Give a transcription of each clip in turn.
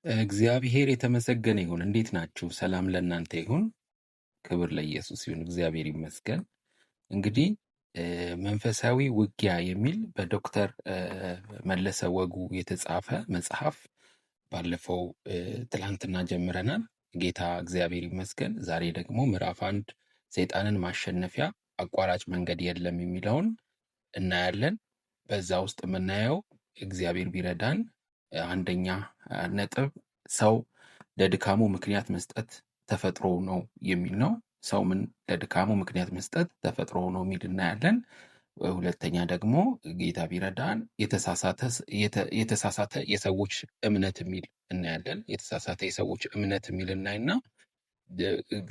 እግዚአብሔር የተመሰገነ ይሁን። እንዴት ናችሁ? ሰላም ለእናንተ ይሁን። ክብር ለኢየሱስ ይሁን። እግዚአብሔር ይመስገን። እንግዲህ መንፈሳዊ ውጊያ የሚል በዶክተር መለሰ ወጉ የተጻፈ መጽሐፍ ባለፈው ትላንትና ጀምረናል። ጌታ እግዚአብሔር ይመስገን። ዛሬ ደግሞ ምዕራፍ 1 ሰይጣንን ማሸነፊያ አቋራጭ መንገድ የለም የሚለውን እናያለን። በዛ ውስጥ የምናየው እግዚአብሔር ቢረዳን አንደኛ ነጥብ ሰው ለድካሙ ምክንያት መስጠት ተፈጥሮ ነው የሚል ነው። ሰው ምን ለድካሙ ምክንያት መስጠት ተፈጥሮ ነው የሚል እናያለን። ሁለተኛ ደግሞ ጌታ ቢረዳን የተሳሳተ የሰዎች እምነት የሚል እናያለን። የተሳሳተ የሰዎች እምነት የሚል እናይና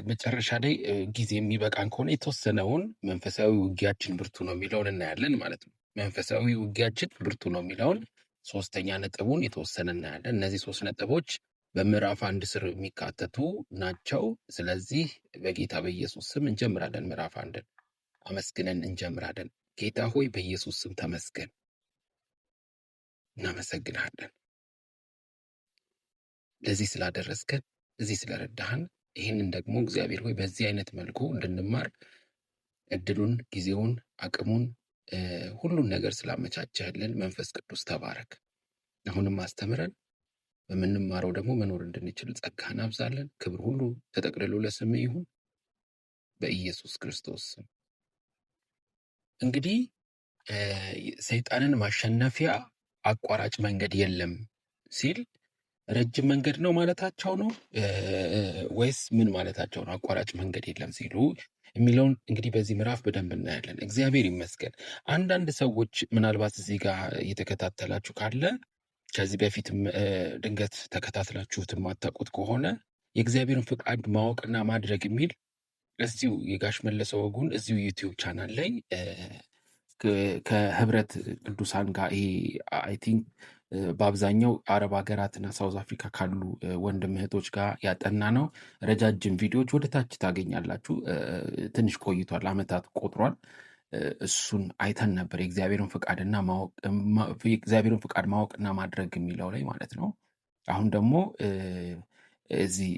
መጨረሻ ላይ ጊዜ የሚበቃን ከሆነ የተወሰነውን መንፈሳዊ ውጊያችን ብርቱ ነው የሚለውን እናያለን ማለት ነው። መንፈሳዊ ውጊያችን ብርቱ ነው የሚለውን ሶስተኛ ነጥቡን የተወሰነ እናያለን። እነዚህ ሶስት ነጥቦች በምዕራፍ 1 ስር የሚካተቱ ናቸው። ስለዚህ በጌታ በኢየሱስ ስም እንጀምራለን። ምዕራፍ 1ን አመስግነን እንጀምራለን። ጌታ ሆይ በኢየሱስ ስም ተመስገን፣ እናመሰግንሃለን ለዚህ ስላደረስከን፣ እዚህ ስለረዳህን። ይህንን ደግሞ እግዚአብሔር ሆይ በዚህ አይነት መልኩ እንድንማር እድሉን፣ ጊዜውን፣ አቅሙን ሁሉን ነገር ስላመቻቸህልን መንፈስ ቅዱስ ተባረክ። አሁንም አስተምረን፣ በምንማረው ደግሞ መኖር እንድንችል ጸጋህን አብዛለን። ክብር ሁሉ ተጠቅልሎ ለስም ይሁን በኢየሱስ ክርስቶስ ስም። እንግዲህ ሰይጣንን ማሸነፊያ አቋራጭ መንገድ የለም ሲል ረጅም መንገድ ነው ማለታቸው ነው ወይስ ምን ማለታቸው ነው? አቋራጭ መንገድ የለም ሲሉ የሚለውን እንግዲህ በዚህ ምዕራፍ በደንብ እናያለን። እግዚአብሔር ይመስገን። አንዳንድ ሰዎች ምናልባት እዚህ ጋር እየተከታተላችሁ ካለ ከዚህ በፊትም ድንገት ተከታትላችሁት የማታውቁት ከሆነ የእግዚአብሔርን ፍቃድ ማወቅና ማድረግ የሚል እዚሁ የጋሽ መለሰ ወጉን እዚሁ ዩቲዩብ ቻናል ላይ ከህብረት ቅዱሳን ጋር ይሄ አይ ቲንክ በአብዛኛው አረብ ሀገራትና ሳውዝ አፍሪካ ካሉ ወንድም እህቶች ጋር ያጠና ነው። ረጃጅም ቪዲዮዎች ወደ ታች ታገኛላችሁ። ትንሽ ቆይቷል፣ አመታት ቆጥሯል። እሱን አይተን ነበር። የእግዚአብሔርን ፍቃድ ማወቅና ማድረግ የሚለው ላይ ማለት ነው። አሁን ደግሞ እዚህ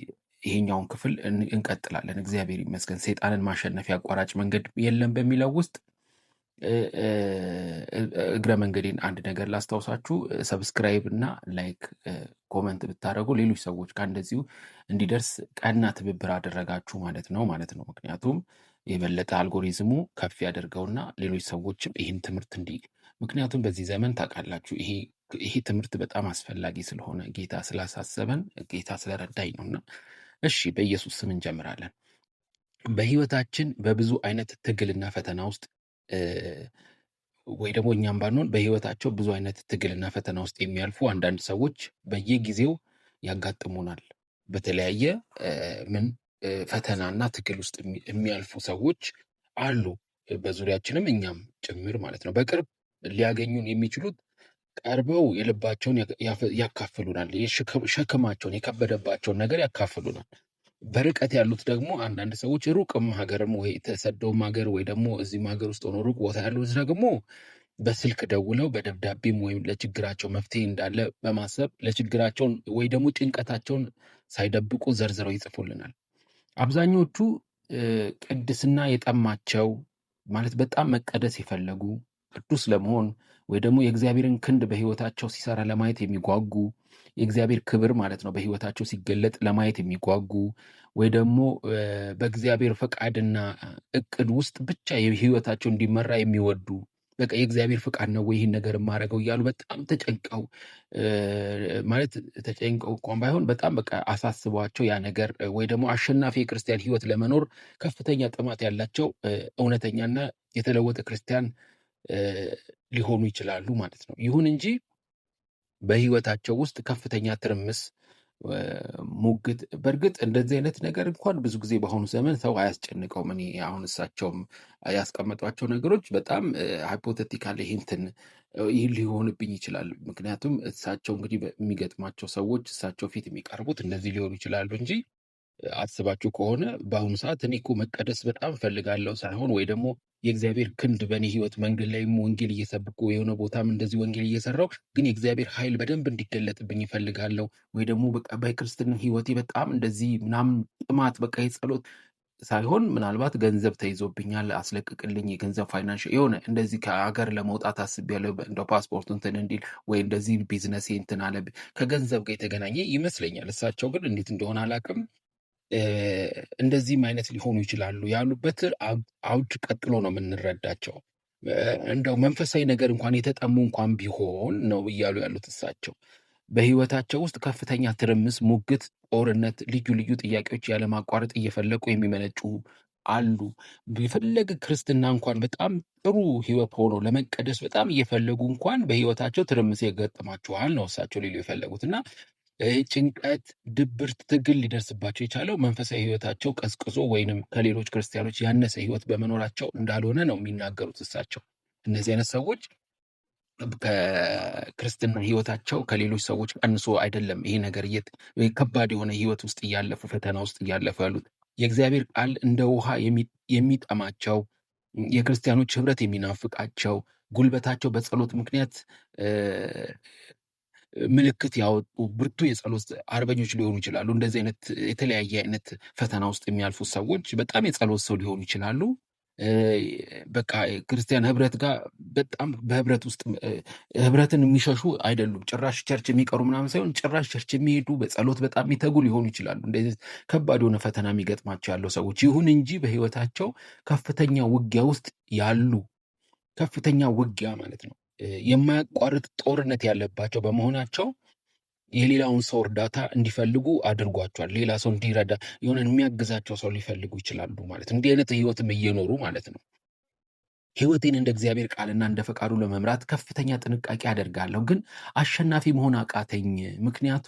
ይሄኛውን ክፍል እንቀጥላለን። እግዚአብሔር ይመስገን። ሰይጣንን ማሸነፊያ አቋራጭ መንገድ የለም በሚለው ውስጥ እግረ መንገዴን አንድ ነገር ላስታውሳችሁ፣ ሰብስክራይብ እና ላይክ ኮመንት ብታደረጉ ሌሎች ሰዎች ጋር እንደዚሁ እንዲደርስ ቀና ትብብር አደረጋችሁ ማለት ነው። ምክንያቱም የበለጠ አልጎሪዝሙ ከፍ ያደርገውና ሌሎች ሰዎችም ይህን ትምህርት ምክንያቱም በዚህ ዘመን ታውቃላችሁ ይሄ ትምህርት በጣም አስፈላጊ ስለሆነ ጌታ ስላሳሰበን ጌታ ስለረዳኝ ነውና፣ እሺ በኢየሱስ ስም እንጀምራለን። በህይወታችን በብዙ አይነት ትግልና ፈተና ውስጥ ወይ ደግሞ እኛም ባንሆን በህይወታቸው ብዙ አይነት ትግልና ፈተና ውስጥ የሚያልፉ አንዳንድ ሰዎች በየጊዜው ያጋጥሙናል። በተለያየ ፈተናና ትግል ውስጥ የሚያልፉ ሰዎች አሉ፣ በዙሪያችንም እኛም ጭምር ማለት ነው። በቅርብ ሊያገኙን የሚችሉት ቀርበው የልባቸውን ያካፍሉናል፣ ሸክማቸውን የከበደባቸውን ነገር ያካፍሉናል። በርቀት ያሉት ደግሞ አንዳንድ ሰዎች ሩቅም ሀገርም ወይ ተሰደውም ሀገር ወይ ደግሞ እዚህም ሀገር ውስጥ ሆኖ ሩቅ ቦታ ያሉት ደግሞ በስልክ ደውለው በደብዳቤም ወይም ለችግራቸው መፍትሄ እንዳለ በማሰብ ለችግራቸውን ወይ ደግሞ ጭንቀታቸውን ሳይደብቁ ዘርዝረው ይጽፉልናል። አብዛኞቹ ቅድስና የጠማቸው ማለት በጣም መቀደስ የፈለጉ ቅዱስ ለመሆን ወይ ደግሞ የእግዚአብሔርን ክንድ በህይወታቸው ሲሰራ ለማየት የሚጓጉ የእግዚአብሔር ክብር ማለት ነው በህይወታቸው ሲገለጥ ለማየት የሚጓጉ ወይ ደግሞ በእግዚአብሔር ፈቃድና እቅድ ውስጥ ብቻ የህይወታቸው እንዲመራ የሚወዱ በቃ የእግዚአብሔር ፍቃድ ነው ወይ ይህን ነገር የማደርገው እያሉ በጣም ተጨንቀው ማለት ተጨንቀው እንኳን ባይሆን በጣም በቃ አሳስቧቸው ያ ነገር ወይ ደግሞ አሸናፊ የክርስቲያን ህይወት ለመኖር ከፍተኛ ጥማት ያላቸው እውነተኛና የተለወጠ ክርስቲያን ሊሆኑ ይችላሉ ማለት ነው። ይሁን እንጂ በህይወታቸው ውስጥ ከፍተኛ ትርምስ፣ ሙግት፣ በእርግጥ እንደዚህ አይነት ነገር እንኳን ብዙ ጊዜ በአሁኑ ዘመን ሰው አያስጨንቀውም። እኔ አሁን እሳቸውም ያስቀመጧቸው ነገሮች በጣም ሃይፖቴቲካል ይህ ሊሆንብኝ ይችላል። ምክንያቱም እሳቸው እንግዲህ የሚገጥማቸው ሰዎች እሳቸው ፊት የሚቀርቡት እንደዚህ ሊሆኑ ይችላሉ እንጂ አስባችሁ ከሆነ በአሁኑ ሰዓት እኔ እኮ መቀደስ በጣም እፈልጋለሁ ሳይሆን ወይ ደግሞ የእግዚአብሔር ክንድ በእኔ ህይወት መንገድ ላይም ወንጌል እየሰበኩ የሆነ ቦታም እንደዚህ ወንጌል እየሰራው ግን የእግዚአብሔር ኃይል በደንብ እንዲገለጥብኝ ይፈልጋለሁ። ወይ ደግሞ በቃ በክርስትና ህይወቴ በጣም እንደዚህ ምናምን ጥማት በቃ የጸሎት ሳይሆን ምናልባት ገንዘብ ተይዞብኛል አስለቅቅልኝ፣ የገንዘብ ፋይናንሽ የሆነ እንደዚህ ከሀገር ለመውጣት አስቤያለሁ እንደው ፓስፖርት እንትን እንዲል ወይ እንደዚህ ቢዝነሴ እንትን አለብኝ ከገንዘብ ጋር የተገናኘ ይመስለኛል። እሳቸው ግን እንዴት እንደሆነ አላውቅም። እንደዚህም አይነት ሊሆኑ ይችላሉ ያሉበት አውድ ቀጥሎ ነው የምንረዳቸው። እንደው መንፈሳዊ ነገር እንኳን የተጠሙ እንኳን ቢሆን ነው እያሉ ያሉት እሳቸው። በህይወታቸው ውስጥ ከፍተኛ ትርምስ፣ ሙግት፣ ጦርነት፣ ልዩ ልዩ ጥያቄዎች ያለማቋረጥ እየፈለቁ የሚመነጩ አሉ። የፈለገ ክርስትና እንኳን በጣም ጥሩ ህይወት ሆኖ ለመቀደስ በጣም እየፈለጉ እንኳን በህይወታቸው ትርምስ የገጠማቸዋል ነው እሳቸው ሊሉ የፈለጉት እና ጭንቀት፣ ድብርት፣ ትግል ሊደርስባቸው የቻለው መንፈሳዊ ህይወታቸው ቀዝቅዞ ወይንም ከሌሎች ክርስቲያኖች ያነሰ ህይወት በመኖራቸው እንዳልሆነ ነው የሚናገሩት እሳቸው። እነዚህ አይነት ሰዎች ከክርስትና ህይወታቸው ከሌሎች ሰዎች ቀንሶ አይደለም ይሄ ነገር ከባድ የሆነ ህይወት ውስጥ እያለፉ ፈተና ውስጥ እያለፉ ያሉት የእግዚአብሔር ቃል እንደ ውሃ የሚጠማቸው የክርስቲያኖች ህብረት የሚናፍቃቸው ጉልበታቸው በጸሎት ምክንያት ምልክት ያወጡ ብርቱ የጸሎት አርበኞች ሊሆኑ ይችላሉ። እንደዚህ አይነት የተለያየ አይነት ፈተና ውስጥ የሚያልፉ ሰዎች በጣም የጸሎት ሰው ሊሆኑ ይችላሉ። በቃ ክርስቲያን ህብረት ጋር በጣም በህብረት ውስጥ ህብረትን የሚሸሹ አይደሉም። ጭራሽ ቸርች የሚቀሩ ምናምን ሳይሆን ጭራሽ ቸርች የሚሄዱ በጸሎት በጣም የሚተጉ ሊሆኑ ይችላሉ። እንደዚህ ከባድ የሆነ ፈተና የሚገጥማቸው ያለው ሰዎች ይሁን እንጂ በህይወታቸው ከፍተኛ ውጊያ ውስጥ ያሉ ከፍተኛ ውጊያ ማለት ነው የማያቋርጥ ጦርነት ያለባቸው በመሆናቸው የሌላውን ሰው እርዳታ እንዲፈልጉ አድርጓቸዋል። ሌላ ሰው እንዲረዳ የሆነ የሚያግዛቸው ሰው ሊፈልጉ ይችላሉ ማለት ነው። እንዲህ አይነት ህይወትም እየኖሩ ማለት ነው። ህይወቴን እንደ እግዚአብሔር ቃልና እንደ ፈቃዱ ለመምራት ከፍተኛ ጥንቃቄ አደርጋለሁ፣ ግን አሸናፊ መሆን አቃተኝ። ምክንያቱ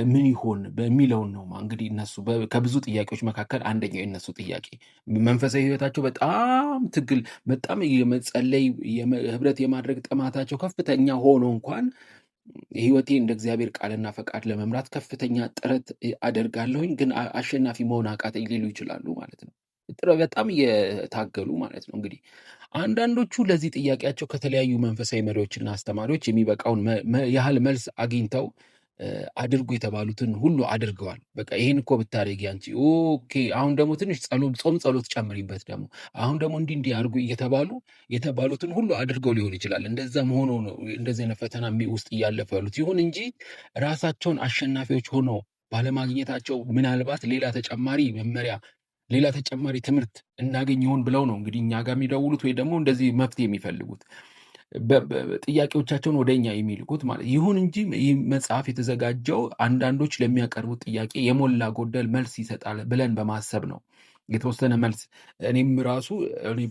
ምን ይሆን በሚለውን ነው እንግዲህ እነሱ ከብዙ ጥያቄዎች መካከል አንደኛው የነሱ ጥያቄ መንፈሳዊ ህይወታቸው በጣም ትግል በጣም የመጸለይ ህብረት የማድረግ ጥማታቸው ከፍተኛ ሆኖ እንኳን ህይወቴ እንደ እግዚአብሔር ቃልና ፈቃድ ለመምራት ከፍተኛ ጥረት አደርጋለሁኝ ግን አሸናፊ መሆን አቃተኝ ሊሉ ይችላሉ ማለት ነው። በጣም እየታገሉ ማለት ነው። እንግዲህ አንዳንዶቹ ለዚህ ጥያቄያቸው ከተለያዩ መንፈሳዊ መሪዎችና አስተማሪዎች የሚበቃውን ያህል መልስ አግኝተው አድርጉ የተባሉትን ሁሉ አድርገዋል። በቃ ይሄን እኮ ብታደርጊ አንቺ ኦኬ፣ አሁን ደግሞ ትንሽ ጾም ጸሎት ጨምሪበት፣ ደግሞ አሁን ደግሞ እንዲህ አድርጉ የተባሉትን ሁሉ አድርገው ሊሆን ይችላል። እንደዛም ሆኖ ነው እንደዚህ አይነት ፈተና ውስጥ እያለፉ ያሉት። ይሁን እንጂ ራሳቸውን አሸናፊዎች ሆነው ባለማግኘታቸው ምናልባት ሌላ ተጨማሪ መመሪያ ሌላ ተጨማሪ ትምህርት እናገኝ ይሆን ብለው ነው እንግዲህ እኛ ጋር የሚደውሉት ወይ ደግሞ እንደዚህ መፍትሄ የሚፈልጉት ጥያቄዎቻቸውን ወደ እኛ የሚልኩት ማለት። ይሁን እንጂ ይህ መጽሐፍ የተዘጋጀው አንዳንዶች ለሚያቀርቡት ጥያቄ የሞላ ጎደል መልስ ይሰጣል ብለን በማሰብ ነው። የተወሰነ መልስ እኔም ራሱ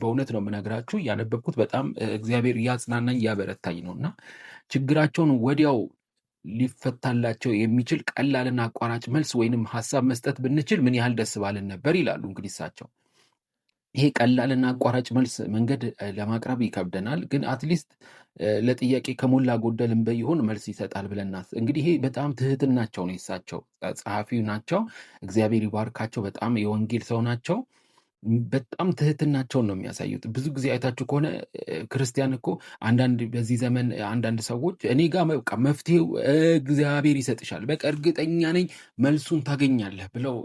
በእውነት ነው የምነግራችሁ እያነበብኩት በጣም እግዚአብሔር እያጽናናኝ እያበረታኝ ነው እና ችግራቸውን ወዲያው ሊፈታላቸው የሚችል ቀላልና አቋራጭ መልስ ወይንም ሀሳብ መስጠት ብንችል ምን ያህል ደስ ባልን ነበር ይላሉ። እንግዲህ እሳቸው ይሄ ቀላልና አቋራጭ መልስ መንገድ ለማቅረብ ይከብደናል፣ ግን አትሊስት ለጥያቄ ከሞላ ጎደልም በይሆን መልስ ይሰጣል ብለናት። እንግዲህ ይሄ በጣም ትህትናቸው ነው። የሳቸው ጸሐፊው ናቸው፣ እግዚአብሔር ይባርካቸው። በጣም የወንጌል ሰው ናቸው። በጣም ትህትናቸውን ነው የሚያሳዩት። ብዙ ጊዜ አይታችሁ ከሆነ ክርስቲያን እኮ አንዳንድ በዚህ ዘመን አንዳንድ ሰዎች እኔ ጋር በቃ መፍትሄው እግዚአብሔር ይሰጥሻል፣ በቃ እርግጠኛ ነኝ መልሱን ታገኛለህ ብለው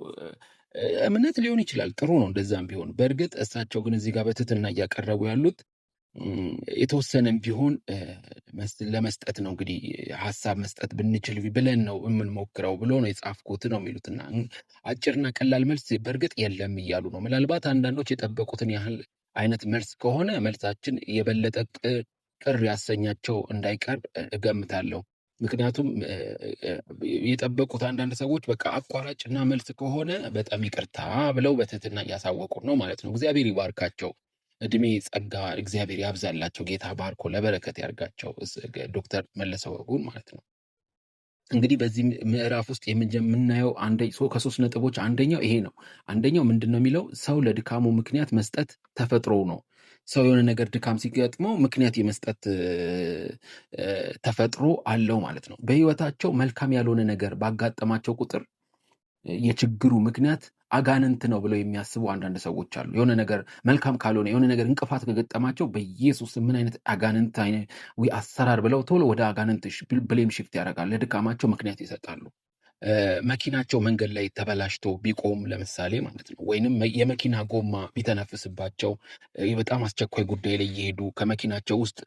እምነት ሊሆን ይችላል። ጥሩ ነው እንደዛም ቢሆን። በእርግጥ እሳቸው ግን እዚህ ጋር በትህትና እያቀረቡ ያሉት የተወሰነም ቢሆን ለመስጠት ነው። እንግዲህ ሀሳብ መስጠት ብንችል ብለን ነው የምንሞክረው ብሎ ነው የጻፍኩት ነው የሚሉትና አጭርና ቀላል መልስ በእርግጥ የለም እያሉ ነው። ምናልባት አንዳንዶች የጠበቁትን ያህል አይነት መልስ ከሆነ መልሳችን የበለጠ ቅር ያሰኛቸው እንዳይቀር እገምታለሁ። ምክንያቱም የጠበቁት አንዳንድ ሰዎች በቃ አቋራጭና መልስ ከሆነ በጣም ይቅርታ ብለው በትህትና እያሳወቁን ነው ማለት ነው። እግዚአብሔር ይባርካቸው። እድሜ ጸጋ እግዚአብሔር ያብዛላቸው። ጌታ ባርኮ ለበረከት ያርጋቸው። ዶክተር መለሰ ወጉን ማለት ነው። እንግዲህ በዚህ ምዕራፍ ውስጥ የምናየው ከሶስት ነጥቦች አንደኛው ይሄ ነው። አንደኛው ምንድን ነው የሚለው ሰው ለድካሙ ምክንያት መስጠት ተፈጥሮ ነው። ሰው የሆነ ነገር ድካም ሲገጥመው ምክንያት የመስጠት ተፈጥሮ አለው ማለት ነው። በህይወታቸው መልካም ያልሆነ ነገር ባጋጠማቸው ቁጥር የችግሩ ምክንያት አጋንንት ነው ብለው የሚያስቡ አንዳንድ ሰዎች አሉ። የሆነ ነገር መልካም ካልሆነ የሆነ ነገር እንቅፋት ከገጠማቸው በኢየሱስ ምን አይነት አጋንንት አሰራር ብለው ቶሎ ወደ አጋንንት ብሌም ሽፍት ያደርጋል። ለድካማቸው ምክንያት ይሰጣሉ። መኪናቸው መንገድ ላይ ተበላሽቶ ቢቆም ለምሳሌ ማለት ነው፣ ወይንም የመኪና ጎማ ቢተነፍስባቸው በጣም አስቸኳይ ጉዳይ ላይ እየሄዱ ከመኪናቸው ውስጥ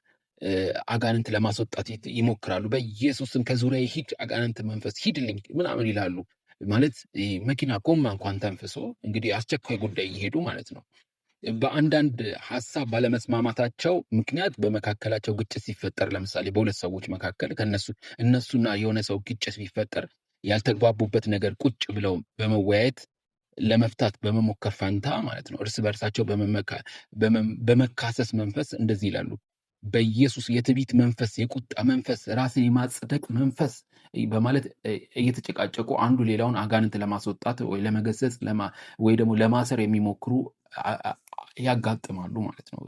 አጋንንት ለማስወጣት ይሞክራሉ። በኢየሱስም ከዙሪያ ሂድ አጋንንት መንፈስ ሂድልኝ ምናምን ይላሉ። ማለት መኪና ጎማ እንኳን ተንፍሶ እንግዲህ አስቸኳይ ጉዳይ እየሄዱ ማለት ነው። በአንዳንድ ሀሳብ ባለመስማማታቸው ምክንያት በመካከላቸው ግጭት ሲፈጠር፣ ለምሳሌ በሁለት ሰዎች መካከል እነሱና የሆነ ሰው ግጭት ቢፈጠር ያልተግባቡበት ነገር ቁጭ ብለው በመወያየት ለመፍታት በመሞከር ፋንታ ማለት ነው እርስ በርሳቸው በመካሰስ መንፈስ እንደዚህ ይላሉ። በኢየሱስ የትዕቢት መንፈስ፣ የቁጣ መንፈስ፣ ራስን የማጽደቅ መንፈስ በማለት እየተጨቃጨቁ አንዱ ሌላውን አጋንንት ለማስወጣት ወይ ለመገሰጽ ወይ ደግሞ ለማሰር የሚሞክሩ ያጋጥማሉ ማለት ነው።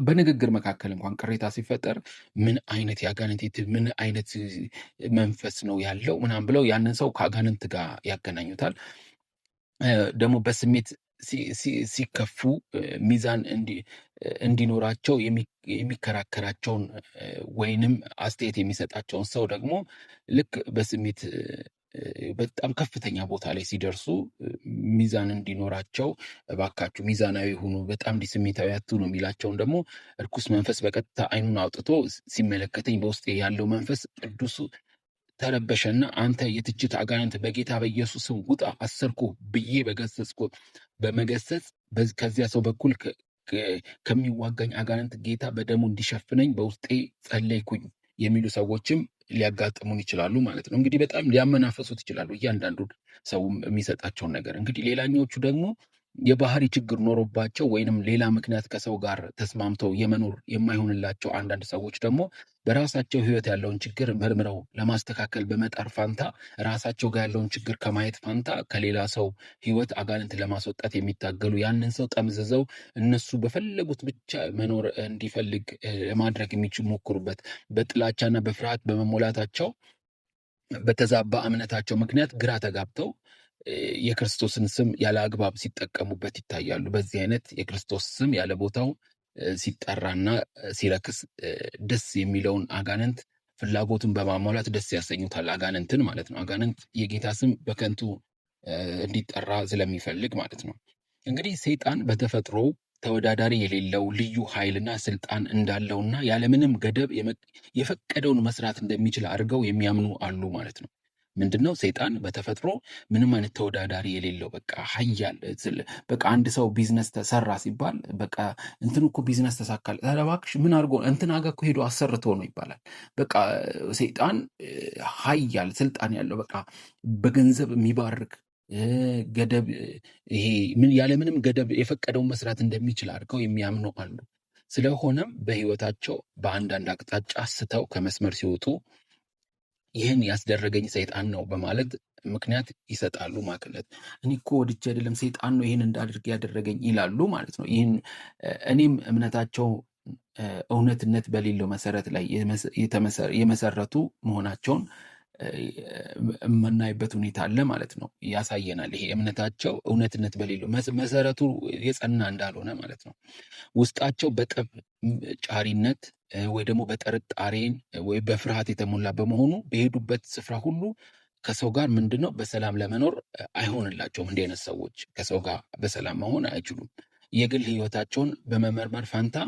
በንግግር መካከል እንኳን ቅሬታ ሲፈጠር ምን አይነት የአጋንንት ምን አይነት መንፈስ ነው ያለው ምናምን ብለው ያንን ሰው ከአጋንንት ጋር ያገናኙታል። ደግሞ በስሜት ሲከፉ ሚዛን እንዲኖራቸው የሚከራከራቸውን ወይንም አስተያየት የሚሰጣቸውን ሰው ደግሞ ልክ በስሜት በጣም ከፍተኛ ቦታ ላይ ሲደርሱ ሚዛን እንዲኖራቸው እባካችሁ ሚዛናዊ ሁኑ፣ በጣም ስሜታዊ አትሁኑ የሚላቸውን ደግሞ እርኩስ መንፈስ በቀጥታ ዓይኑን አውጥቶ ሲመለከተኝ በውስጤ ያለው መንፈስ ቅዱሱ ተረበሸና አንተ የትችት አጋንንት በጌታ በኢየሱስ ስም ውጣ፣ አሰርኩ ብዬ በመገሰጽ ከዚያ ሰው በኩል ከሚዋጋኝ አጋንንት ጌታ በደሙ እንዲሸፍነኝ በውስጤ ጸለይኩኝ የሚሉ ሰዎችም ሊያጋጥሙን ይችላሉ ማለት ነው። እንግዲህ በጣም ሊያመናፈሱት ይችላሉ እያንዳንዱን ሰው የሚሰጣቸውን ነገር። እንግዲህ ሌላኛዎቹ ደግሞ የባህሪ ችግር ኖሮባቸው ወይንም ሌላ ምክንያት ከሰው ጋር ተስማምተው የመኖር የማይሆንላቸው አንዳንድ ሰዎች ደግሞ በራሳቸው ሕይወት ያለውን ችግር መርምረው ለማስተካከል በመጣር ፋንታ ራሳቸው ጋር ያለውን ችግር ከማየት ፋንታ ከሌላ ሰው ሕይወት አጋንንት ለማስወጣት የሚታገሉ ያንን ሰው ጠምዝዘው እነሱ በፈለጉት ብቻ መኖር እንዲፈልግ ለማድረግ የሚሞክሩበት በጥላቻና በፍርሃት በመሞላታቸው በተዛባ እምነታቸው ምክንያት ግራ ተጋብተው የክርስቶስን ስም ያለ አግባብ ሲጠቀሙበት ይታያሉ። በዚህ አይነት የክርስቶስ ስም ያለ ቦታው ሲጠራና ሲረክስ ደስ የሚለውን አጋንንት ፍላጎቱን በማሟላት ደስ ያሰኙታል። አጋንንትን ማለት ነው። አጋንንት የጌታ ስም በከንቱ እንዲጠራ ስለሚፈልግ ማለት ነው። እንግዲህ ሰይጣን በተፈጥሮ ተወዳዳሪ የሌለው ልዩ ኃይልና ስልጣን እንዳለውና ያለምንም ገደብ የፈቀደውን መስራት እንደሚችል አድርገው የሚያምኑ አሉ ማለት ነው። ምንድነው? ሰይጣን በተፈጥሮ ምንም አይነት ተወዳዳሪ የሌለው በቃ ሀያል በቃ አንድ ሰው ቢዝነስ ተሰራ ሲባል በቃ እንትን እኮ ቢዝነስ ተሳካል፣ ኧረ እባክሽ ምን አድርጎ እንትን አገ እኮ ሄዶ አሰርቶ ነው ይባላል። በቃ ሰይጣን ሀያል ስልጣን ያለው በቃ በገንዘብ የሚባርክ ገደብ ይሄ ያለምንም ገደብ የፈቀደውን መስራት እንደሚችል አድርገው የሚያምኑ አሉ። ስለሆነም በህይወታቸው በአንዳንድ አቅጣጫ ስተው ከመስመር ሲወጡ ይህን ያስደረገኝ ሰይጣን ነው በማለት ምክንያት ይሰጣሉ። ማክለት እኔ እኮ ወድጄ አይደለም ሰይጣን ነው ይህን እንዳድርግ ያደረገኝ ይላሉ ማለት ነው። ይህን እኔም እምነታቸው እውነትነት በሌለው መሰረት ላይ የመሰረቱ መሆናቸውን የምናይበት ሁኔታ አለ ማለት ነው። ያሳየናል። ይሄ እምነታቸው እውነትነት በሌለው መሰረቱ የጸና እንዳልሆነ ማለት ነው። ውስጣቸው በጠብ ጫሪነት ወይ ደግሞ በጥርጣሬን ወይ በፍርሃት የተሞላ በመሆኑ በሄዱበት ስፍራ ሁሉ ከሰው ጋር ምንድነው በሰላም ለመኖር አይሆንላቸውም። እንዲህ አይነት ሰዎች ከሰው ጋር በሰላም መሆን አይችሉም። የግል ህይወታቸውን በመመርመር ፋንታ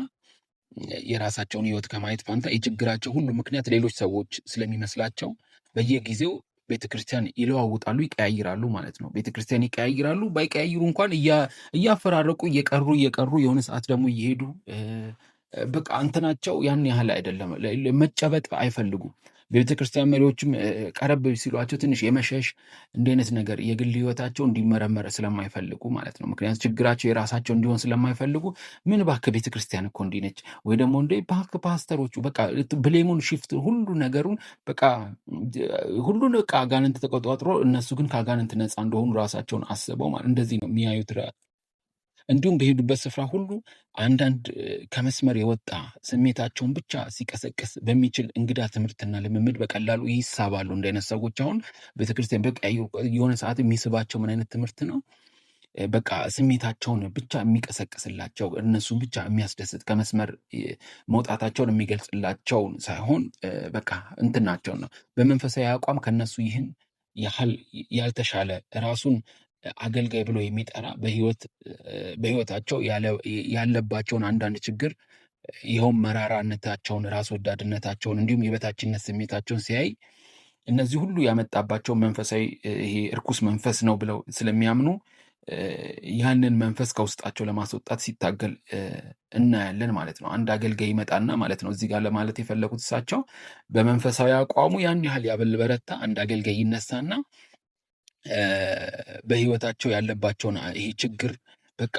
የራሳቸውን ህይወት ከማየት ፋንታ የችግራቸው ሁሉ ምክንያት ሌሎች ሰዎች ስለሚመስላቸው በየጊዜው ቤተክርስቲያን ይለዋውጣሉ፣ ይቀያይራሉ ማለት ነው። ቤተክርስቲያን ይቀያይራሉ። ባይቀያይሩ እንኳን እያፈራረቁ እየቀሩ የሆነ ሰዓት ደግሞ እየሄዱ በቃ እንትናቸው ያን ያህል አይደለም፣ መጨበጥ አይፈልጉም። ቤተክርስቲያን መሪዎችም ቀረብ ሲሏቸው ትንሽ የመሸሽ እንዲህ አይነት ነገር የግል ህይወታቸው እንዲመረመር ስለማይፈልጉ ማለት ነው። ምክንያቱም ችግራቸው የራሳቸው እንዲሆን ስለማይፈልጉ ምን እባክህ ቤተክርስቲያን እኮ እንዲህ ነች፣ ወይ ደግሞ እንደ እባክህ ፓስተሮቹ በቃ ብሌሙን ሽፍት ሁሉ ነገሩን በቃ ሁሉን በቃ አጋንንት ተቆጣጥሮ እነሱ ግን ከአጋንንት ነፃ እንደሆኑ ራሳቸውን አስበው ማለት እንደዚህ ነው የሚያዩት። እንዲሁም በሄዱበት ስፍራ ሁሉ አንዳንድ ከመስመር የወጣ ስሜታቸውን ብቻ ሲቀሰቅስ በሚችል እንግዳ ትምህርትና ልምምድ በቀላሉ ይሳባሉ። እንዲህ አይነት ሰዎች አሁን ቤተክርስቲያን በቃ የሆነ ሰዓት የሚስባቸው ምን አይነት ትምህርት ነው? በቃ ስሜታቸውን ብቻ የሚቀሰቅስላቸው እነሱን ብቻ የሚያስደስት ከመስመር መውጣታቸውን የሚገልጽላቸውን ሳይሆን በቃ እንትናቸውን ነው። በመንፈሳዊ አቋም ከነሱ ይህን ያህል ያልተሻለ ራሱን አገልጋይ ብሎ የሚጠራ በህይወታቸው ያለባቸውን አንዳንድ ችግር ይኸውም መራራነታቸውን፣ ራስ ወዳድነታቸውን እንዲሁም የበታችነት ስሜታቸውን ሲያይ እነዚህ ሁሉ ያመጣባቸው መንፈሳዊ ይሄ እርኩስ መንፈስ ነው ብለው ስለሚያምኑ ያንን መንፈስ ከውስጣቸው ለማስወጣት ሲታገል እናያለን ማለት ነው። አንድ አገልጋይ ይመጣና ማለት ነው እዚህ ጋር ለማለት የፈለጉት እሳቸው በመንፈሳዊ አቋሙ ያን ያህል ያበረታ አንድ አገልጋይ ይነሳና በህይወታቸው ያለባቸውን ይሄ ችግር በቃ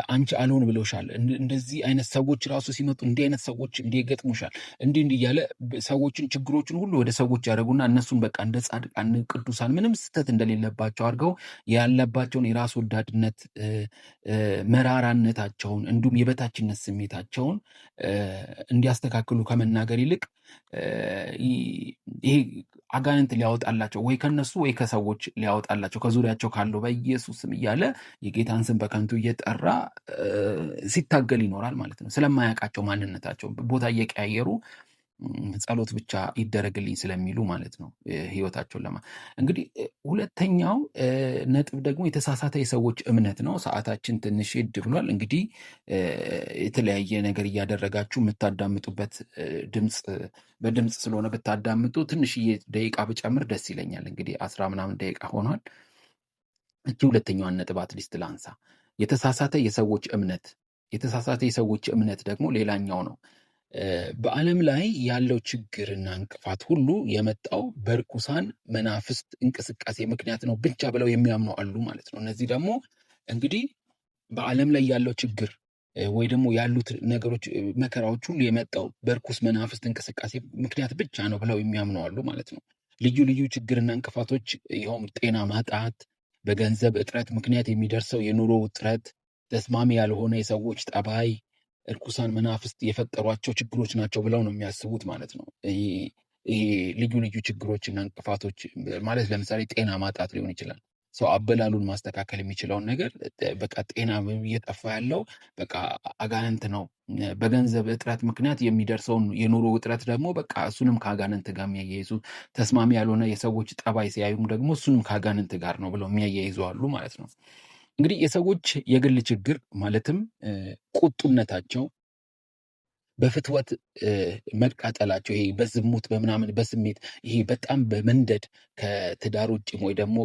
አንቺ አልሆን ብለውሻል። እንደዚህ አይነት ሰዎች ራሱ ሲመጡ እንዲህ አይነት ሰዎች እንዲገጥሙሻል እንዲህ እያለ ሰዎችን ችግሮችን ሁሉ ወደ ሰዎች ያደረጉና እነሱን በቃ እንደ ጻድቃን ቅዱሳን ምንም ስህተት እንደሌለባቸው አድርገው ያለባቸውን የራስ ወዳድነት መራራነታቸውን እንዲሁም የበታችነት ስሜታቸውን እንዲያስተካክሉ ከመናገር ይልቅ ይሄ አጋንንት ሊያወጣላቸው ወይ ከነሱ ወይ ከሰዎች ሊያወጣላቸው ከዙሪያቸው ካለው በኢየሱስ ስም እያለ የጌታን ስም በከንቱ እየጠራ ሲታገል ይኖራል ማለት ነው። ስለማያውቃቸው ማንነታቸው ቦታ እየቀያየሩ ጸሎት ብቻ ይደረግልኝ ስለሚሉ ማለት ነው ህይወታቸውን እንግዲህ ሁለተኛው ነጥብ ደግሞ የተሳሳተ የሰዎች እምነት ነው። ሰዓታችን ትንሽ ሄድ ብሏል። እንግዲህ የተለያየ ነገር እያደረጋችሁ የምታዳምጡበት በድምፅ ስለሆነ ብታዳምጡ ትንሽዬ ደቂቃ ብጨምር ደስ ይለኛል። እንግዲህ 10 ምናምን ደቂቃ ሆኗል። እቺ ሁለተኛዋን ነጥብ አትሊስት ላንሳ። የተሳሳተ የሰዎች እምነት ደግሞ ሌላኛው ነው። በዓለም ላይ ያለው ችግርና እንቅፋት ሁሉ የመጣው በርኩሳን መናፍስት እንቅስቃሴ ምክንያት ነው ብቻ ብለው የሚያምኑ አሉ ማለት ነው። እነዚህ ደግሞ እንግዲህ በዓለም ላይ ያለው ችግር ወይ ደግሞ ያሉት ነገሮች መከራዎች ሁሉ የመጣው በርኩስ መናፍስት እንቅስቃሴ ምክንያት ብቻ ነው ብለው የሚያምኑ አሉ ማለት ነው። ልዩ ልዩ ችግርና እንቅፋቶች ይኸውም ጤና ማጣት፣ በገንዘብ እጥረት ምክንያት የሚደርሰው የኑሮ ውጥረት፣ ተስማሚ ያልሆነ የሰዎች ጠባይ እርኩሳን መናፍስት የፈጠሯቸው ችግሮች ናቸው ብለው ነው የሚያስቡት ማለት ነው። ይሄ ልዩ ልዩ ችግሮችና እንቅፋቶች ማለት ለምሳሌ ጤና ማጣት ሊሆን ይችላል። ሰው አበላሉን ማስተካከል የሚችለውን ነገር በቃ ጤና እየጠፋ ያለው በቃ አጋንንት ነው። በገንዘብ እጥረት ምክንያት የሚደርሰውን የኑሮ ውጥረት ደግሞ በቃ እሱንም ከአጋንንት ጋር የሚያያይዙ፣ ተስማሚ ያልሆነ የሰዎች ጠባይ ሲያዩም ደግሞ እሱንም ከአጋንንት ጋር ነው ብለው የሚያያይዙ አሉ ማለት ነው። እንግዲህ የሰዎች የግል ችግር ማለትም ቁጡነታቸው፣ በፍትወት መቃጠላቸው፣ ይሄ በዝሙት በምናምን በስሜት ይሄ በጣም በመንደድ ከትዳር ውጭም ወይ ደግሞ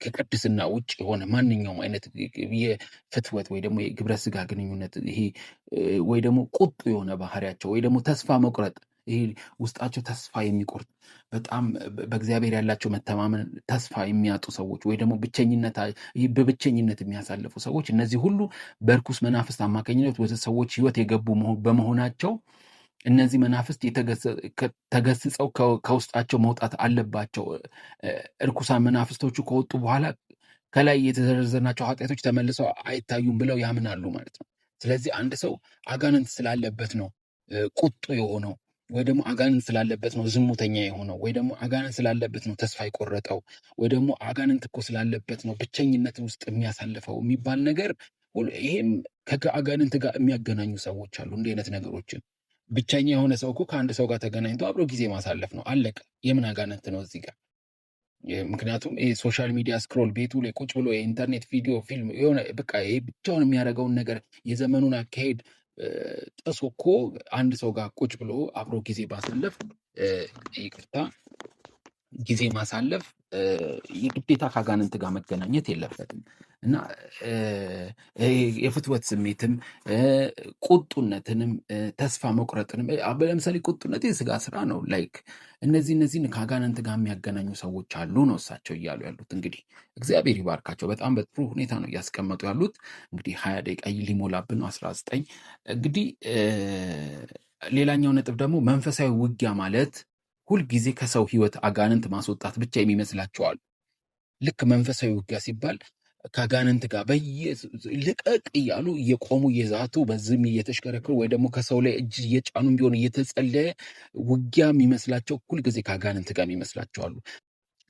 ከቅድስና ውጭ የሆነ ማንኛውም አይነት የፍትወት ወይ ደግሞ የግብረ ስጋ ግንኙነት ይሄ ወይ ደግሞ ቁጡ የሆነ ባህሪያቸው ወይ ደግሞ ተስፋ መቁረጥ ይሄ ውስጣቸው ተስፋ የሚቆርጥ በጣም በእግዚአብሔር ያላቸው መተማመን ተስፋ የሚያጡ ሰዎች ወይ ደግሞ በብቸኝነት የሚያሳልፉ ሰዎች እነዚህ ሁሉ በርኩስ መናፍስት አማካኝነት ወደ ሰዎች ህይወት የገቡ በመሆናቸው እነዚህ መናፍስት ተገስጸው ከውስጣቸው መውጣት አለባቸው። እርኩሳን መናፍስቶቹ ከወጡ በኋላ ከላይ የተዘረዘርናቸው ኃጢአቶች ተመልሰው አይታዩም ብለው ያምናሉ ማለት ነው። ስለዚህ አንድ ሰው አጋንንት ስላለበት ነው ቁጡ የሆነው ወይ ደግሞ አጋንንት ስላለበት ነው ዝሙተኛ የሆነው ወይ ደግሞ አጋንንት ስላለበት ነው ተስፋ የቆረጠው ወይ ደግሞ አጋንንት እኮ ስላለበት ነው ብቸኝነት ውስጥ የሚያሳልፈው የሚባል ነገር ይሄም ከአጋንንት ጋር የሚያገናኙ ሰዎች አሉ። እንዲህ አይነት ነገሮችን ብቸኛ የሆነ ሰው እኮ ከአንድ ሰው ጋር ተገናኝቶ አብሮ ጊዜ ማሳለፍ ነው፣ አለቀ። የምን አጋንንት ነው እዚህ ጋር? ምክንያቱም ሶሻል ሚዲያ ስክሮል ቤቱ ላይ ቁጭ ብሎ የኢንተርኔት ቪዲዮ ፊልም የሆነ በቃ ብቻውን የሚያደርገውን ነገር የዘመኑን አካሄድ ጥሶ እኮ አንድ ሰው ጋር ቁጭ ብሎ አብሮ ጊዜ ማሳለፍ ጊዜ ማሳለፍ የግዴታ ከአጋንንት ጋር መገናኘት የለበትም። እና የፍትወት ስሜትም ቁጡነትንም ተስፋ መቁረጥንም ለምሳሌ ቁጡነት የስጋ ስራ ነው። ላይክ እነዚህን ከአጋንንት ጋር የሚያገናኙ ሰዎች አሉ ነው እሳቸው እያሉ ያሉት። እንግዲህ እግዚአብሔር ይባርካቸው። በጣም በጥሩ ሁኔታ ነው እያስቀመጡ ያሉት። እንግዲህ 20 ደቂቃ ሊሞላብን ነው 19። እንግዲህ ሌላኛው ነጥብ ደግሞ መንፈሳዊ ውጊያ ማለት ሁልጊዜ ከሰው ህይወት አጋንንት ማስወጣት ብቻ የሚመስላቸዋል። ልክ መንፈሳዊ ውጊያ ሲባል ከአጋንንት ጋር ልቀቅ እያሉ እየቆሙ እየዛቱ በዝም እየተሽከረከሩ ወይ ደግሞ ከሰው ላይ እጅ እየጫኑ ቢሆን እየተጸለየ ውጊያ የሚመስላቸው እኩል ጊዜ ከአጋንንት ጋር የሚመስላቸው አሉ።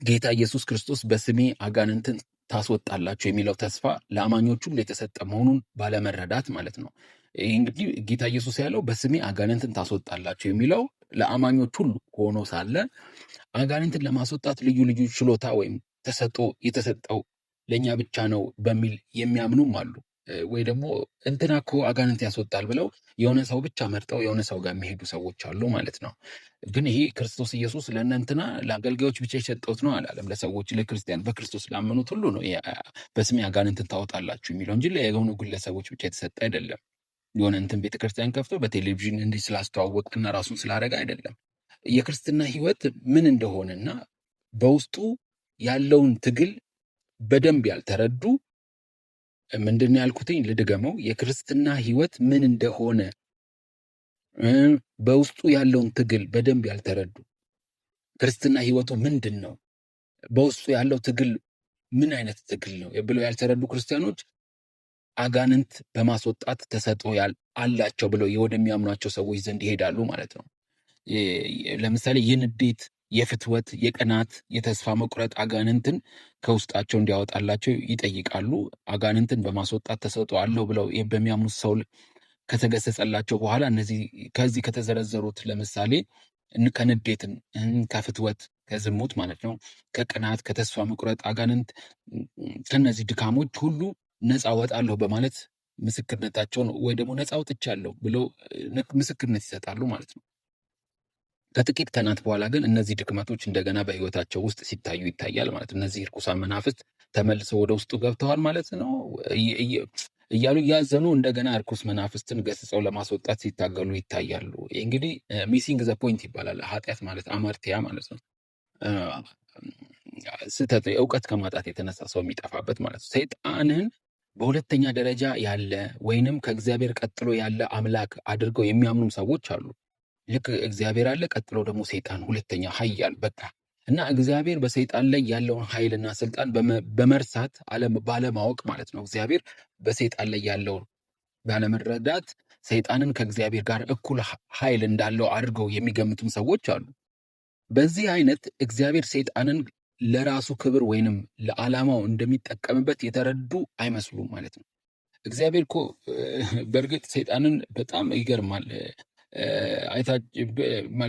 ጌታ ኢየሱስ ክርስቶስ በስሜ አጋንንትን ታስወጣላችሁ የሚለው ተስፋ ለአማኞች ሁሉ የተሰጠ መሆኑን ባለመረዳት ማለት ነው። ይህ እንግዲህ ጌታ ኢየሱስ ያለው በስሜ አጋንንትን ታስወጣላችሁ የሚለው ለአማኞች ሁሉ ሆኖ ሳለ አጋንንትን ለማስወጣት ልዩ ልዩ ችሎታ ወይም ተሰጥኦ የተሰጠው ለእኛ ብቻ ነው በሚል የሚያምኑም አሉ። ወይ ደግሞ እንትና እኮ አጋንንት ያስወጣል ብለው የሆነ ሰው ብቻ መርጠው የሆነ ሰው ጋር የሚሄዱ ሰዎች አሉ ማለት ነው። ግን ይሄ ክርስቶስ ኢየሱስ ለእነንትና ለአገልጋዮች ብቻ የሰጠውት ነው አላለም። ለሰዎች ለክርስቲያን በክርስቶስ ላመኑት ሁሉ ነው በስሜ አጋንንትን ታወጣላችሁ የሚለው እንጂ ለየሆኑ ግለሰቦች ብቻ የተሰጠ አይደለም። የሆነ እንትን ቤተክርስቲያን ከፍቶ በቴሌቪዥን እንዲህ ስላስተዋወቅና ራሱን ስላደረገ አይደለም። የክርስትና ህይወት ምን እንደሆነና በውስጡ ያለውን ትግል በደንብ ያልተረዱ ምንድን ነው ያልኩትኝ? ልድገመው። የክርስትና ህይወት ምን እንደሆነ በውስጡ ያለውን ትግል በደንብ ያልተረዱ፣ ክርስትና ህይወቱ ምንድን ነው፣ በውስጡ ያለው ትግል ምን አይነት ትግል ነው ብለው ያልተረዱ ክርስቲያኖች አጋንንት በማስወጣት ተሰጥኦ አላቸው ብለው ወደሚያምኗቸው ሰዎች ዘንድ ይሄዳሉ ማለት ነው። ለምሳሌ የንዴት፣ የፍትወት፣ የቅናት፣ የተስፋ መቁረጥ አጋንንትን ከውስጣቸው እንዲያወጣላቸው ይጠይቃሉ። አጋንንትን በማስወጣት ተሰጥኦ አለው ብለው በሚያምኑት ሰው ከተገሰጸላቸው በኋላ ከዚህ ከተዘረዘሩት ለምሳሌ ከንዴትን፣ ከፍትወት፣ ከዝሙት ማለት ነው፣ ከቅናት፣ ከተስፋ መቁረጥ አጋንንት ከነዚህ ድካሞች ሁሉ ነፃ ወጣለሁ በማለት ምስክርነታቸውን ወይ ደግሞ ነፃ ወጥቻለሁ ብለው ምስክርነት ይሰጣሉ ማለት ነው። ከጥቂት ቀናት በኋላ ግን እነዚህ ድክመቶች እንደገና በህይወታቸው ውስጥ ሲታዩ ይታያል ማለት ነው። እነዚህ ርኩሳን መናፍስት ተመልሰው ወደ ውስጡ ገብተዋል ማለት ነው እያሉ እያዘኑ እንደገና ርኩስ መናፍስትን ገስጸው ለማስወጣት ሲታገሉ ይታያሉ። እንግዲህ ሚሲንግ ዘ ፖይንት ይባላል። ኃጢአት ማለት አማርቲያ ማለት ነው። ስህተት፣ እውቀት ከማጣት የተነሳ ሰው የሚጠፋበት ማለት ነው። ሰይጣንን በሁለተኛ ደረጃ ያለ ወይንም ከእግዚአብሔር ቀጥሎ ያለ አምላክ አድርገው የሚያምኑም ሰዎች አሉ። ልክ እግዚአብሔር አለ፣ ቀጥሎ ደግሞ ሰይጣን ሁለተኛ ኃያል በቃ እና እግዚአብሔር በሰይጣን ላይ ያለውን ኃይልና ስልጣን በመርሳት ባለማወቅ ማለት ነው። እግዚአብሔር በሰይጣን ላይ ያለውን ባለመረዳት ሰይጣንን ከእግዚአብሔር ጋር እኩል ኃይል እንዳለው አድርገው የሚገምቱም ሰዎች አሉ። በዚህ አይነት እግዚአብሔር ሰይጣንን ለራሱ ክብር ወይንም ለዓላማው እንደሚጠቀምበት የተረዱ አይመስሉም ማለት ነው። እግዚአብሔር እኮ በእርግጥ ሰይጣንን በጣም ይገርማል።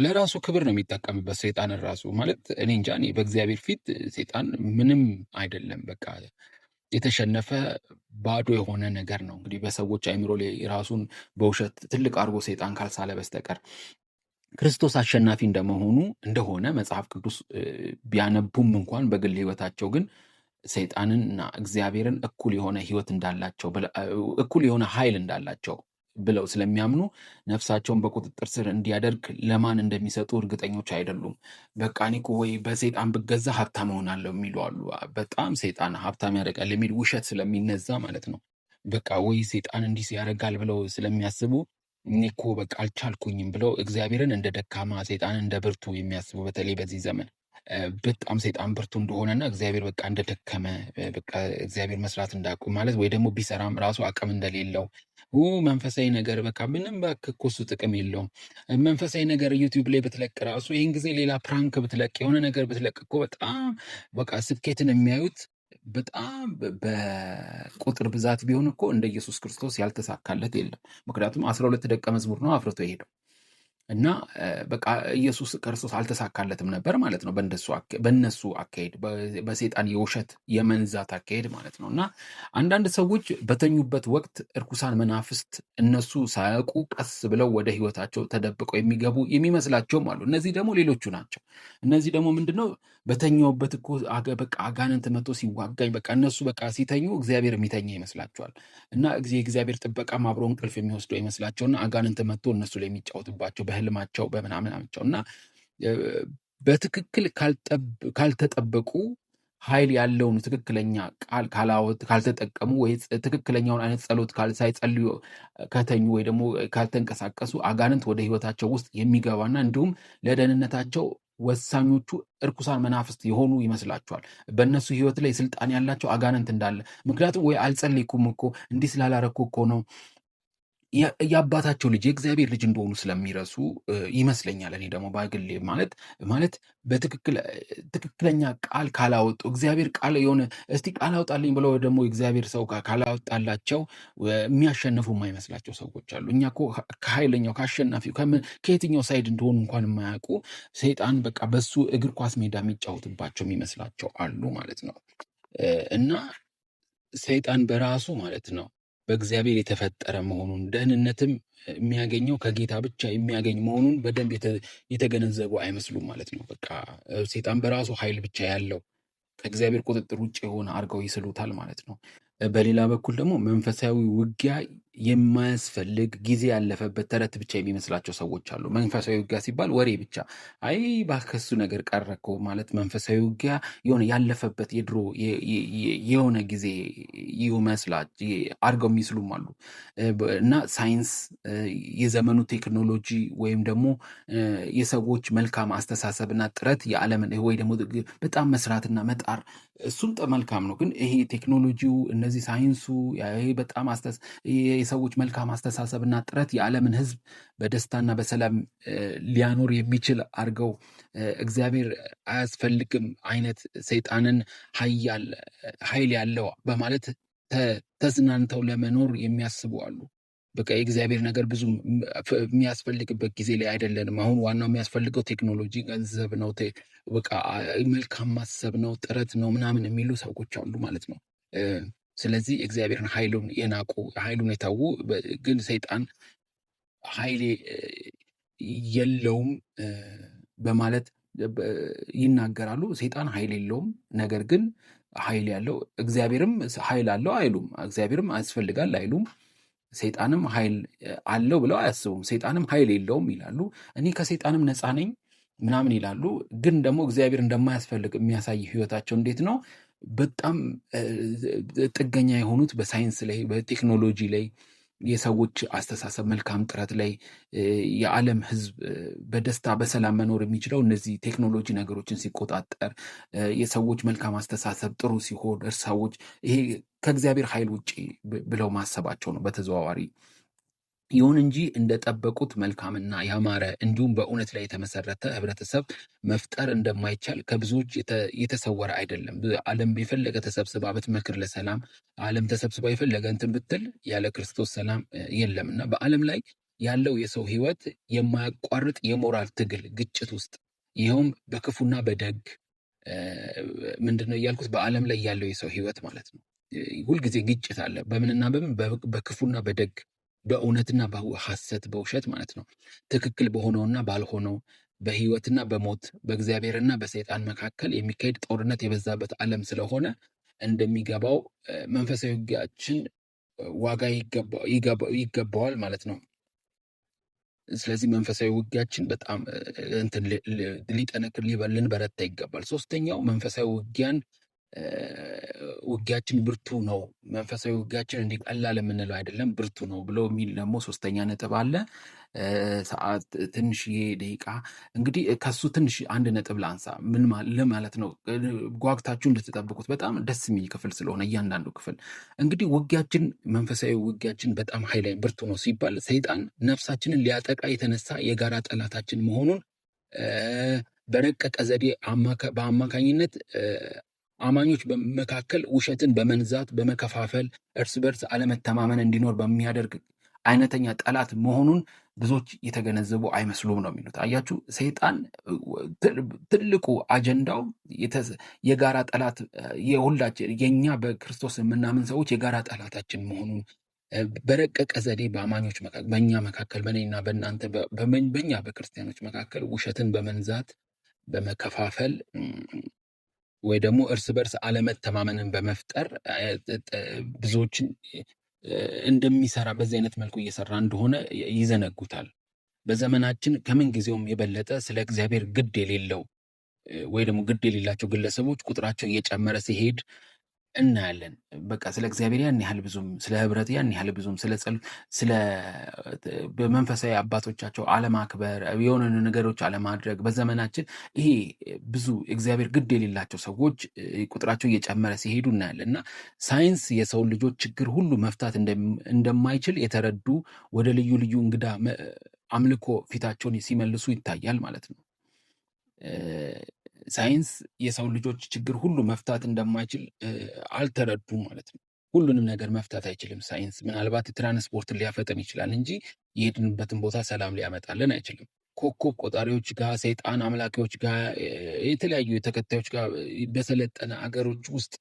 ለራሱ ክብር ነው የሚጠቀምበት ሰይጣንን ራሱ ማለት እኔ እንጃ። እኔ በእግዚአብሔር ፊት ሰይጣን ምንም አይደለም፣ በቃ የተሸነፈ ባዶ የሆነ ነገር ነው። እንግዲህ በሰዎች አይምሮ ላይ ራሱን በውሸት ትልቅ አድርጎ ሰይጣን ካልሳለ በስተቀር ክርስቶስ አሸናፊ እንደሆነ መጽሐፍ ቅዱስ ቢያነቡም እንኳን በግል ህይወታቸው ግን ሰይጣንንና እግዚአብሔርን እኩል የሆነ ህይወት እንዳላቸው እኩል የሆነ ኃይል እንዳላቸው ብለው ስለሚያምኑ ነፍሳቸውን በቁጥጥር ስር እንዲያደርግ ለማን እንደሚሰጡ እርግጠኞች አይደሉም። በቃ እኔ እኮ ወይ በሰይጣን ብገዛ ሀብታም እሆናለሁ የሚሉ አሉ። በጣም ሰይጣን ሀብታም ያደርጋል የሚል ውሸት ስለሚነዛ ማለት ነው። በቃ ወይ ሰይጣን እንዲህ ያደርጋል ብለው ስለሚያስቡ እኔ እኮ በቃ አልቻልኩኝም ብለው እግዚአብሔርን እንደ ደካማ ሰይጣንን እንደ ብርቱ የሚያስቡ በተለይ በዚህ ዘመን በጣም ሰይጣን ብርቱ እንደሆነና እግዚአብሔር በቃ እንደደከመ በቃ እግዚአብሔር መስራት እንዳቁም ማለት ወይ ደግሞ ቢሰራም ራሱ አቅም እንደሌለው መንፈሳዊ ነገር በቃ ምንም እኮ እሱ ጥቅም የለውም። መንፈሳዊ ነገር ዩቲዩብ ላይ ብትለቅ ራሱ ይህን ጊዜ ሌላ ፕራንክ ብትለቅ የሆነ ነገር ብትለቅ እኮ በጣም በቃ ስኬትን የሚያዩት በጣም በቁጥር ብዛት ቢሆን እኮ እንደ ኢየሱስ ክርስቶስ ያልተሳካለት የለም። ምክንያቱም 12 ደቀ መዝሙር ነው አፍርቶ የሄደው እና በቃ ኢየሱስ ክርስቶስ አልተሳካለትም ነበር ማለት ነው። በእነሱ አካሄድ፣ በሰይጣን የውሸት የመንዛት አካሄድ ማለት ነው። እና አንዳንድ ሰዎች በተኙበት ወቅት እርኩሳን መናፍስት እነሱ ሳያውቁ ቀስ ብለው ወደ ህይወታቸው ተደብቀው የሚገቡ የሚመስላቸውም አሉ። እነዚህ ደግሞ ሌሎቹ ናቸው። እነዚህ ደግሞ ምንድነው በተኛውበት እኮ በቃ አጋንንት መጥቶ ሲዋጋኝ በቃ እነሱ በቃ ሲተኙ እግዚአብሔር የሚተኛ ይመስላቸዋል እና እግዚአብሔር ጥበቃም አብሮ እንቅልፍ የሚወስደው ይመስላቸውና አጋንንት መጥቶ እነሱ ላይ የሚጫወትባቸው በህልማቸው በምናምናቸው እና በትክክል ካልተጠበቁ ኃይል ያለውን ትክክለኛ ቃል ካልተጠቀሙ ወይ ትክክለኛውን አይነት ጸሎት ሳይጸልዩ ከተኙ ወይ ደግሞ ካልተንቀሳቀሱ አጋንንት ወደ ህይወታቸው ውስጥ የሚገባና እንዲሁም ለደህንነታቸው ወሳኞቹ እርኩሳን መናፍስት የሆኑ ይመስላቸዋል። በእነሱ ህይወት ላይ ስልጣን ያላቸው አጋንንት እንዳለ ምክንያቱም ወይ አልጸለይኩም እኮ እንዲህ ስላላረኩ እኮ ነው የአባታቸው ልጅ የእግዚአብሔር ልጅ እንደሆኑ ስለሚረሱ ይመስለኛል። እኔ ደግሞ በግሌ ማለት ትክክለኛ ቃል ካላወጡ እግዚአብሔር ቃል የሆነ እስቲ ቃል አውጣልኝ ብለው ደግሞ እግዚአብሔር ሰው ካላወጣላቸው የሚያሸንፉ የማይመስላቸው ሰዎች አሉ። እኛ እኮ ከኃይለኛው ከአሸናፊው ከየትኛው ሳይድ እንደሆኑ እንኳን የማያውቁ ሰይጣን በቃ በሱ እግር ኳስ ሜዳ የሚጫወትባቸው የሚመስላቸው አሉ ማለት ነው። እና ሰይጣን በራሱ ማለት ነው በእግዚአብሔር የተፈጠረ መሆኑን ደህንነትም የሚያገኘው ከጌታ ብቻ የሚያገኝ መሆኑን በደንብ የተገነዘቡ አይመስሉም ማለት ነው። በቃ ሰይጣን በራሱ ኃይል ብቻ ያለው ከእግዚአብሔር ቁጥጥር ውጭ የሆነ አድርገው ይስሉታል ማለት ነው። በሌላ በኩል ደግሞ መንፈሳዊ ውጊያ የማያስፈልግ ጊዜ ያለፈበት ተረት ብቻ የሚመስላቸው ሰዎች አሉ። መንፈሳዊ ውጊያ ሲባል ወሬ ብቻ፣ አይ ባከሱ ነገር ቀረኮ ማለት መንፈሳዊ ውጊያ የሆነ ያለፈበት የድሮ የሆነ ጊዜ ይመስላል አድርገው የሚስሉም አሉ እና ሳይንስ የዘመኑ ቴክኖሎጂ ወይም ደግሞ የሰዎች መልካም አስተሳሰብና ጥረት የዓለምን ወይ ደግሞ በጣም መስራትና መጣር እሱም መልካም ነው። ግን ይሄ ቴክኖሎጂው እነዚህ ሳይንሱ ይሄ በጣም የሰዎች መልካም አስተሳሰብና ጥረት የዓለምን ሕዝብ በደስታና በሰላም ሊያኖር የሚችል አድርገው እግዚአብሔር አያስፈልግም አይነት ሰይጣንን ኃይል ያለው በማለት ተዝናንተው ለመኖር የሚያስቡ አሉ። በቃ የእግዚአብሔር ነገር ብዙ የሚያስፈልግበት ጊዜ ላይ አይደለንም። አሁን ዋናው የሚያስፈልገው ቴክኖሎጂ፣ ገንዘብ ነው፣ በቃ መልካም ማሰብ ነው፣ ጥረት ነው ምናምን የሚሉ ሰዎች አሉ ማለት ነው። ስለዚህ እግዚአብሔርን ኃይሉን የናቁ ኃይሉን የታዉ ግን ሰይጣን ኃይል የለውም በማለት ይናገራሉ። ሰይጣን ኃይል የለውም፣ ነገር ግን ኃይል ያለው እግዚአብሔርም ኃይል አለው አይሉም። እግዚአብሔርም ያስፈልጋል አይሉም። ሰይጣንም ኃይል አለው ብለው አያስቡም። ሰይጣንም ኃይል የለውም ይላሉ። እኔ ከሰይጣንም ነፃ ነኝ ምናምን ይላሉ። ግን ደግሞ እግዚአብሔር እንደማያስፈልግ የሚያሳይ ህይወታቸው እንዴት ነው? በጣም ጥገኛ የሆኑት በሳይንስ ላይ፣ በቴክኖሎጂ ላይ፣ የሰዎች አስተሳሰብ መልካም ጥረት ላይ የዓለም ህዝብ በደስታ በሰላም መኖር የሚችለው እነዚህ ቴክኖሎጂ ነገሮችን ሲቆጣጠር፣ የሰዎች መልካም አስተሳሰብ ጥሩ ሲሆን፣ ሰዎች ይሄ ከእግዚአብሔር ኃይል ውጭ ብለው ማሰባቸው ነው በተዘዋዋሪ። ይሁን እንጂ እንደጠበቁት መልካምና ያማረ እንዲሁም በእውነት ላይ የተመሰረተ ህብረተሰብ መፍጠር እንደማይቻል ከብዙዎች የተሰወረ አይደለም። ዓለም የፈለገ ተሰብስባ ብትመክር ለሰላም ዓለም ተሰብስባ የፈለገ እንትን ብትል ያለ ክርስቶስ ሰላም የለም እና በዓለም ላይ ያለው የሰው ህይወት የማያቋርጥ የሞራል ትግል ግጭት ውስጥ ይኸውም በክፉና በደግ ምንድነው እያልኩት በዓለም ላይ ያለው የሰው ህይወት ማለት ነው። ሁልጊዜ ግጭት አለ። በምንና በምን? በክፉና በደግ በእውነትና በሐሰት በውሸት ማለት ነው። ትክክል በሆነውና ባልሆነው በህይወትና በሞት በእግዚአብሔርና በሰይጣን መካከል የሚካሄድ ጦርነት የበዛበት ዓለም ስለሆነ እንደሚገባው መንፈሳዊ ውጊያችን ዋጋ ይገባዋል ማለት ነው። ስለዚህ መንፈሳዊ ውጊያችን በጣም ሊጠነክር ልንበረታ ይገባል። ሶስተኛው መንፈሳዊ ውጊያችን ብርቱ ነው። መንፈሳዊ ውጊያችን እንዲህ ቀላል የምንለው አይደለም፣ ብርቱ ነው ብሎ የሚል ደግሞ ሶስተኛ ነጥብ አለ። ሰዓት ትንሽዬ ደቂቃ እንግዲህ ከሱ ትንሽ አንድ ነጥብ ላንሳ። ምን ማለት ነው? ጓግታችሁ እንድትጠብቁት በጣም ደስ የሚል ክፍል ስለሆነ እያንዳንዱ ክፍል እንግዲህ ውጊያችን መንፈሳዊ ውጊያችን በጣም ኃይለኛ ብርቱ ነው ሲባል ሰይጣን ነፍሳችንን ሊያጠቃ የተነሳ የጋራ ጠላታችን መሆኑን በረቀቀ ዘዴ በአማካኝነት አማኞች መካከል ውሸትን በመንዛት በመከፋፈል እርስ በርስ አለመተማመን እንዲኖር በሚያደርግ አይነተኛ ጠላት መሆኑን ብዙዎች የተገነዘቡ አይመስሉም ነው የሚሉት። አያችሁ፣ ሰይጣን ትልቁ አጀንዳው የጋራ ጠላት የሁላችን የኛ በክርስቶስ የምናምን ሰዎች የጋራ ጠላታችን መሆኑን በረቀቀ ዘዴ በአማኞች መካከል በእኛ መካከል በእኔና በእናንተ በእኛ በክርስቲያኖች መካከል ውሸትን በመንዛት በመከፋፈል ወይ ደግሞ እርስ በርስ አለመተማመንን በመፍጠር ብዙዎችን እንደሚሰራ በዚህ አይነት መልኩ እየሰራ እንደሆነ ይዘነጉታል። በዘመናችን ከምን ጊዜውም የበለጠ ስለ እግዚአብሔር ግድ የሌለው ወይ ደግሞ ግድ የሌላቸው ግለሰቦች ቁጥራቸው እየጨመረ ሲሄድ እናያለን። በቃ ስለ እግዚአብሔር ያን ያህል ብዙም፣ ስለ ህብረት ያን ያህል ብዙም፣ ስለ ጸሎት፣ ስለ በመንፈሳዊ አባቶቻቸው አለማክበር፣ የሆነ ነገሮች አለማድረግ በዘመናችን ይሄ ብዙ እግዚአብሔር ግድ የሌላቸው ሰዎች ቁጥራቸው እየጨመረ ሲሄዱ እናያለን እና ሳይንስ የሰው ልጆች ችግር ሁሉ መፍታት እንደማይችል የተረዱ ወደ ልዩ ልዩ እንግዳ አምልኮ ፊታቸውን ሲመልሱ ይታያል ማለት ነው። ሳይንስ የሰው ልጆች ችግር ሁሉ መፍታት እንደማይችል አልተረዱም ማለት ነው። ሁሉንም ነገር መፍታት አይችልም ሳይንስ። ምናልባት ትራንስፖርትን ሊያፈጥን ይችላል እንጂ የሄድንበትን ቦታ ሰላም ሊያመጣልን አይችልም። ኮከብ ቆጣሪዎች ጋር፣ ሰይጣን አምላኪዎች ጋር፣ የተለያዩ ተከታዮች ጋር በሰለጠነ አገሮች ውስጥ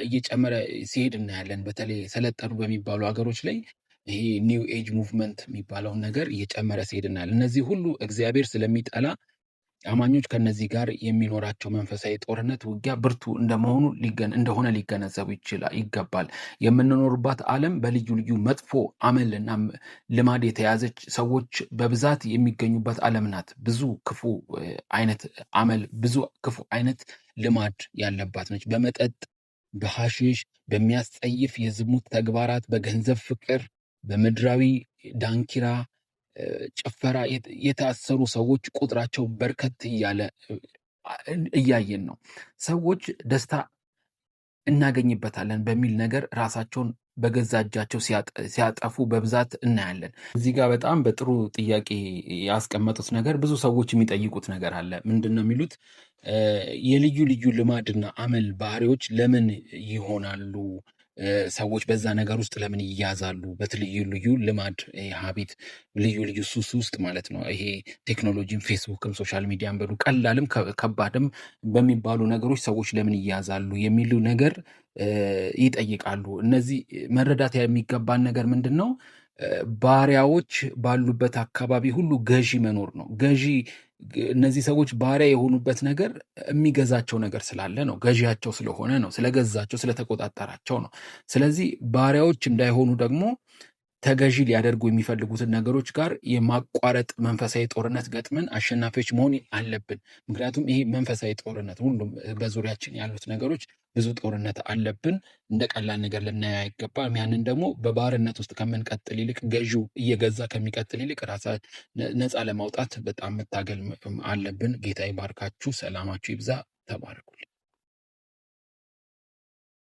እየጨመረ ሲሄድ እናያለን። በተለይ ሰለጠኑ በሚባሉ ሀገሮች ላይ ይሄ ኒው ኤጅ ሙቭመንት የሚባለውን ነገር እየጨመረ ሲሄድ እናያለን። እነዚህ ሁሉ እግዚአብሔር ስለሚጠላ አማኞች ከነዚህ ጋር የሚኖራቸው መንፈሳዊ ጦርነት ውጊያ ብርቱ እንደሆነ ሊገነዘቡ ይገባል። የምንኖርባት ዓለም በልዩ ልዩ መጥፎ አመልና ልማድ የተያዘች ሰዎች በብዛት የሚገኙበት ዓለም ናት። ብዙ ክፉ አይነት አመል፣ ብዙ ክፉ አይነት ልማድ ያለባት ነች። በመጠጥ፣ በሐሺሽ፣ በሚያስጸይፍ የዝሙት ተግባራት፣ በገንዘብ ፍቅር፣ በምድራዊ ዳንኪራ ጭፈራ የታሰሩ ሰዎች ቁጥራቸው በርከት እያለ እያየን ነው። ሰዎች ደስታ እናገኝበታለን በሚል ነገር ራሳቸውን በገዛ እጃቸው ሲያጠፉ በብዛት እናያለን። እዚህ ጋር በጣም በጥሩ ጥያቄ ያስቀመጡት ነገር፣ ብዙ ሰዎች የሚጠይቁት ነገር አለ። ምንድን ነው የሚሉት? የልዩ ልዩ ልማድና አመል ባህሪዎች ለምን ይሆናሉ? ሰዎች በዛ ነገር ውስጥ ለምን ይያዛሉ? በትልዩ ልዩ ልማድ ሀቢት፣ ልዩ ልዩ ሱስ ውስጥ ማለት ነው። ይሄ ቴክኖሎጂም፣ ፌስቡክም፣ ሶሻል ሚዲያም በሉ ቀላልም ከባድም በሚባሉ ነገሮች ሰዎች ለምን ይያዛሉ የሚሉ ነገር ይጠይቃሉ። እነዚህ መረዳት የሚገባን ነገር ምንድን ነው? ባሪያዎች ባሉበት አካባቢ ሁሉ ገዢ መኖር ነው። እነዚህ ሰዎች ባሪያ የሆኑበት ነገር የሚገዛቸው ነገር ስላለ ነው። ገዢያቸው ስለሆነ ነው። ስለገዛቸው፣ ስለተቆጣጠራቸው ነው። ስለዚህ ባሪያዎች እንዳይሆኑ ደግሞ ተገዢ ሊያደርጉ የሚፈልጉትን ነገሮች ጋር የማቋረጥ መንፈሳዊ ጦርነት ገጥመን አሸናፊዎች መሆን አለብን። ምክንያቱም ይሄ መንፈሳዊ ጦርነት፣ ሁሉም በዙሪያችን ያሉት ነገሮች ብዙ ጦርነት አለብን። እንደ ቀላል ነገር ልናያ አይገባም። ያንን ደግሞ በባርነት ውስጥ ከምንቀጥል ይልቅ፣ ገዢው እየገዛ ከሚቀጥል ይልቅ ራሳ ነፃ ለማውጣት በጣም መታገል አለብን። ጌታ ይባርካችሁ። ሰላማችሁ ይብዛ። ተባረኩልኝ።